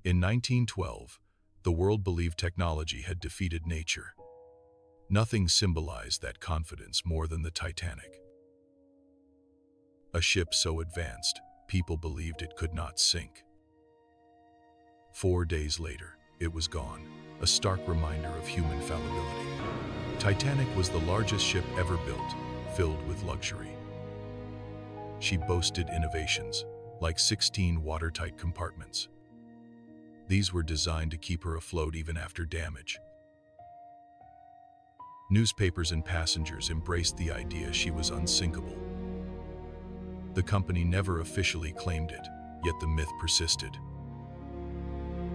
In 1912, the world believed technology had defeated nature. Nothing symbolized that confidence more than the Titanic. A ship so advanced, people believed it could not sink. 4 days later, it was gone, a stark reminder of human fallibility. Titanic was the largest ship ever built, filled with luxury. She boasted innovations, like 16 watertight compartments. These were designed to keep her afloat even after damage. Newspapers and passengers embraced the idea she was unsinkable. The company never officially claimed it, yet the myth persisted.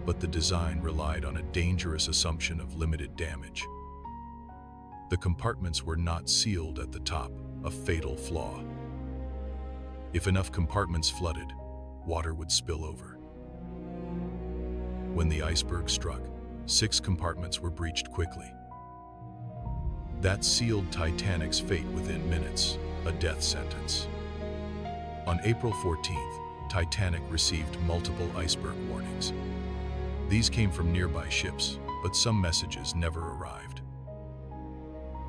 But the design relied on a dangerous assumption of limited damage. The compartments were not sealed at the top, a fatal flaw. If enough compartments flooded, water would spill over. When the iceberg struck, 6 compartments were breached quickly. That sealed Titanic's fate within minutes, a death sentence. On April 14th, Titanic received multiple iceberg warnings. These came from nearby ships, but some messages never arrived.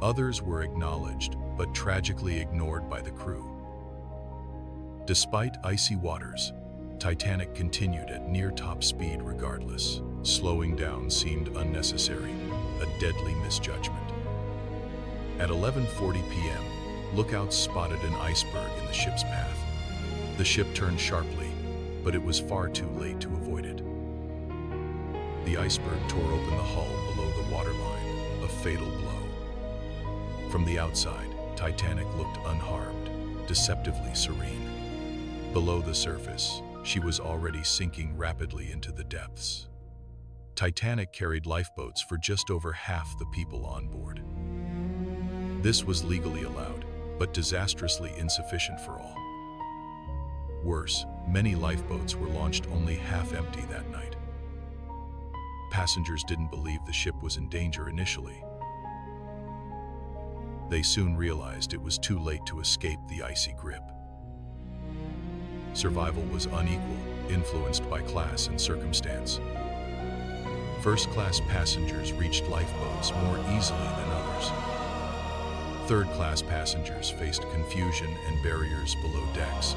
Others were acknowledged, but tragically ignored by the crew. Despite icy waters, Titanic continued at near top speed regardless. Slowing down seemed unnecessary, a deadly misjudgment. At 11:40 p.m., lookouts spotted an iceberg in the ship's path. The ship turned sharply, but it was far too late to avoid it. The iceberg tore open the hull below the waterline, a fatal blow. From the outside, Titanic looked unharmed, deceptively serene. Below the surface, she was already sinking rapidly into the depths. Titanic carried lifeboats for just over half the people on board. This was legally allowed, but disastrously insufficient for all. Worse, many lifeboats were launched only half empty that night. Passengers didn't believe the ship was in danger initially. They soon realized it was too late to escape the icy grip. Survival was unequal, influenced by class and circumstance. First-class passengers reached lifeboats more easily than others. Third-class passengers faced confusion and barriers below decks.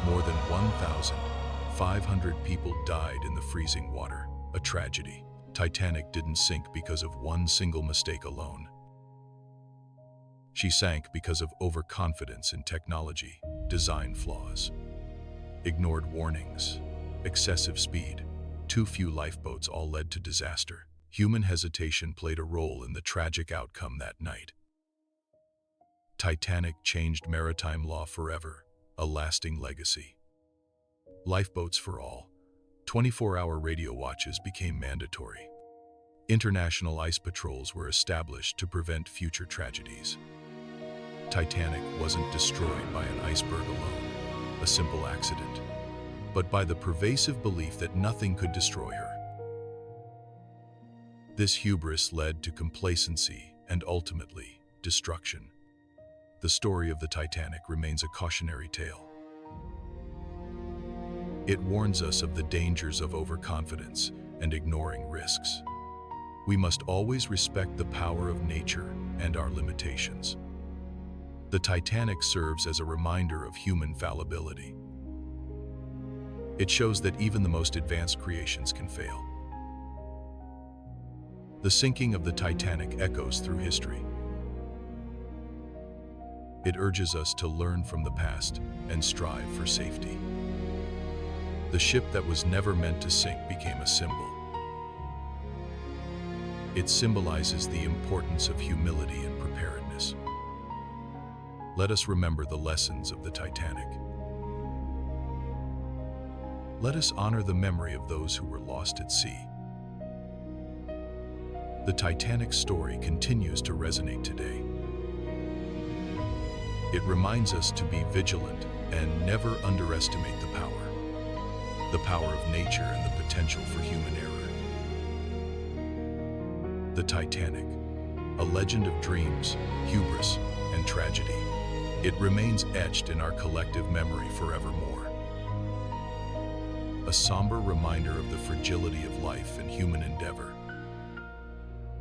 More than 1,500 people died in the freezing water, a tragedy. Titanic didn't sink because of one single mistake alone. She sank because of overconfidence in technology, design flaws, ignored warnings, excessive speed. Too few lifeboats all led to disaster. Human hesitation played a role in the tragic outcome that night. Titanic changed maritime law forever, a lasting legacy. Lifeboats for all. 24-hour radio watches became mandatory. International ice patrols were established to prevent future tragedies. Titanic wasn't destroyed by an iceberg alone, a simple accident, but by the pervasive belief that nothing could destroy her. This hubris led to complacency and ultimately destruction. The story of the Titanic remains a cautionary tale. It warns us of the dangers of overconfidence and ignoring risks. We must always respect the power of nature and our limitations. The Titanic serves as a reminder of human fallibility. It shows that even the most advanced creations can fail. The sinking of the Titanic echoes through history. It urges us to learn from the past and strive for safety. The ship that was never meant to sink became a symbol. It symbolizes the importance of humility and preparedness. Let us remember the lessons of the Titanic. Let us honor the memory of those who were lost at sea. The Titanic story continues to resonate today. It reminds us to be vigilant and never underestimate the power of nature and the potential for human error. The Titanic, a legend of dreams, hubris, and tragedy. It remains etched in our collective memory forevermore. a somber reminder of the fragility of life and human endeavor.